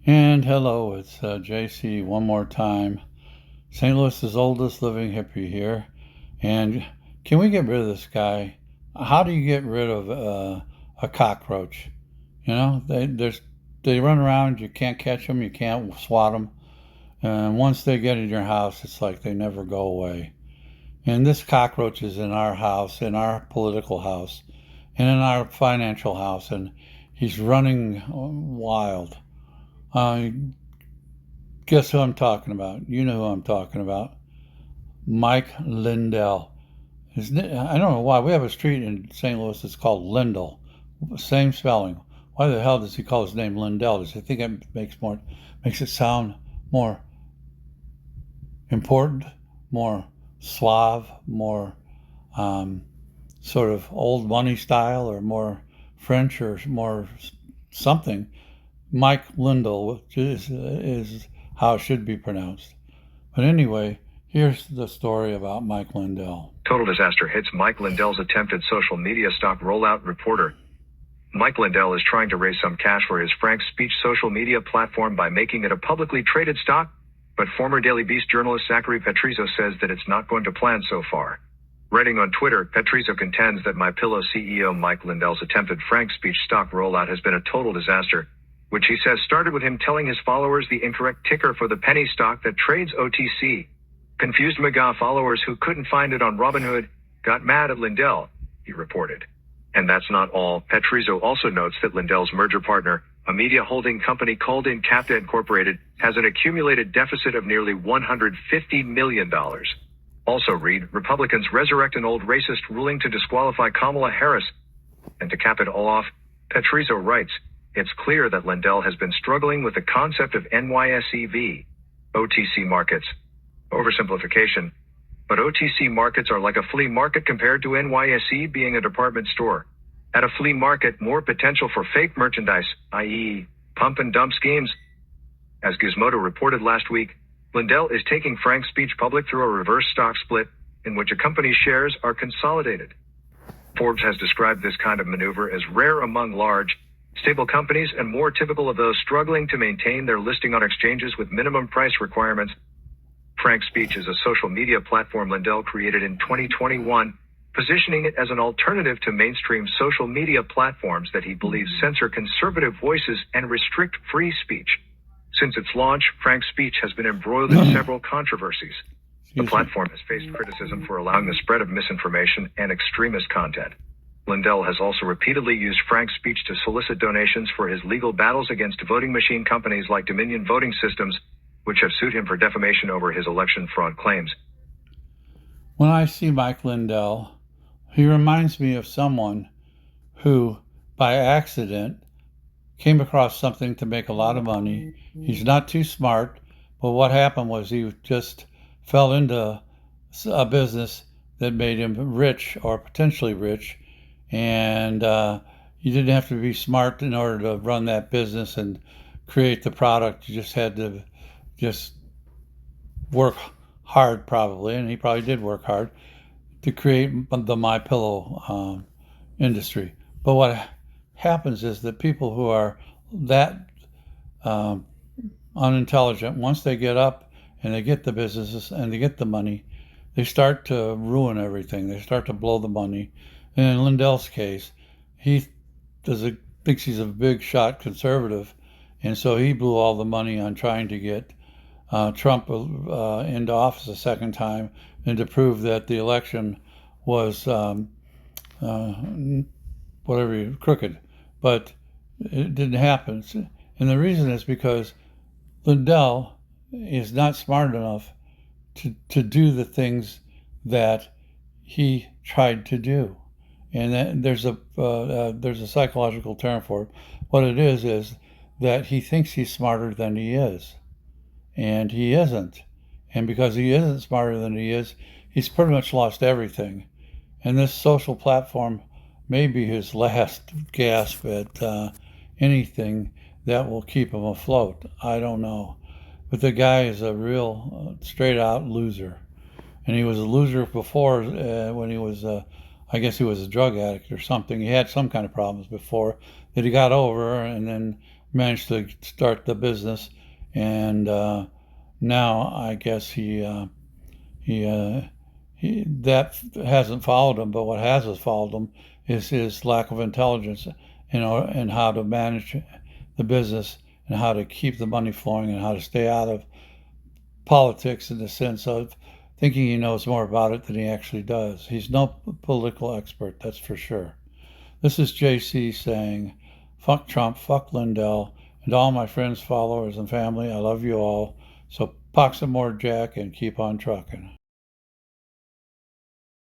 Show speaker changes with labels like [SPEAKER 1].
[SPEAKER 1] And hello, it's JC one more time. St. Louis's oldest living hippie here. And can we get rid of this guy? How do you get rid of a cockroach? You know, they run around. You can't catch them. You can't swat them. And once they get in your house, it's like they never go away. And this cockroach is in our house, in our political house, and in our financial house, and he's running wild. Uh, Guess who I'm talking about? You know who I'm talking about. Mike Lindell. I don't know why. We have a street in St. Louis that's called Lindell. Same spelling. Why the hell does he call his name Lindell? Does he think it makes it sound more important, more suave, more sort of old money style, or more French, or more something? Mike Lindell is how it should be pronounced. But anyway, here's the story about Mike Lindell.
[SPEAKER 2] Total disaster hits Mike Lindell's attempted social media stock rollout. Reporter. Mike Lindell is trying to raise some cash for his Frank Speech social media platform by making it a publicly traded stock, but former Daily Beast journalist Zachary Petrizzo says that it's not going to plan so far. Writing on Twitter, Petrizzo contends that MyPillow CEO Mike Lindell's attempted Frank Speech stock rollout has been a total disaster, which he says started with him telling his followers the incorrect ticker for the penny stock that trades OTC. Confused MAGA followers who couldn't find it on Robinhood got mad at Lindell, he reported. And that's not all. Petrizzo also notes that Lindell's merger partner, a media holding company called Incapta Incorporated, has an accumulated deficit of nearly $150 million. Also read, Republicans resurrect an old racist ruling to disqualify Kamala Harris. And to cap it all off, Petrizzo writes, it's clear that Lindell has been struggling with the concept of NYSEV, OTC markets. Oversimplification, but OTC markets are like a flea market compared to NYSE being a department store. At a flea market, more potential for fake merchandise, i.e., pump and dump schemes. As Gizmodo reported last week, Lindell is taking Frank Speech public through a reverse stock split, in which a company's shares are consolidated. Forbes has described this kind of maneuver as rare among large, stable companies and more typical of those struggling to maintain their listing on exchanges with minimum price requirements. Frank Speech is a social media platform Lindell created in 2021, positioning it as an alternative to mainstream social media platforms that he believes censor conservative voices and restrict free speech. Since its launch, Frank Speech has been embroiled in several controversies. The platform has faced criticism for allowing the spread of misinformation and extremist content. Lindell has also repeatedly used Frank Speech to solicit donations for his legal battles against voting machine companies like Dominion Voting Systems, which have sued him for defamation over his election fraud claims.
[SPEAKER 1] When I see Mike Lindell, he reminds me of someone who, by accident, came across something to make a lot of money. He's not too smart, but what happened was he just fell into a business that made him rich, or potentially rich, and you didn't have to be smart in order to run that business and create the product. You just had to just work hard, probably, and he probably did work hard to create the MyPillow industry. But what happens is that people who are that unintelligent, once they get up and they get the businesses and they get the money, they start to ruin everything. They start to blow the money. And in Lindell's case, he thinks he's a big shot conservative, and so he blew all the money on trying to get Trump into office a second time, and to prove that the election was crooked. But it didn't happen. And the reason is because Lindell is not smart enough to do the things that he tried to do. And there's a psychological term for it. What it is that he thinks he's smarter than he is, and he isn't. And because he isn't smarter than he is, he's pretty much lost everything. And this social platform may be his last gasp at anything that will keep him afloat. I don't know. But the guy is a real straight out loser. And he was a loser before when he was, I guess he was a drug addict or something. He had some kind of problems before that he got over, and then managed to start the business, and now I guess he, that hasn't followed him. But what has followed him is his lack of intelligence, and how to manage the business and how to keep the money flowing and how to stay out of politics in the sense of thinking he knows more about it than he actually does. He's no political expert, that's for sure. This is JC saying, fuck Trump, fuck Lindell, and all my friends, followers, and family. I love you all. So pox some more, Jack, and keep on trucking.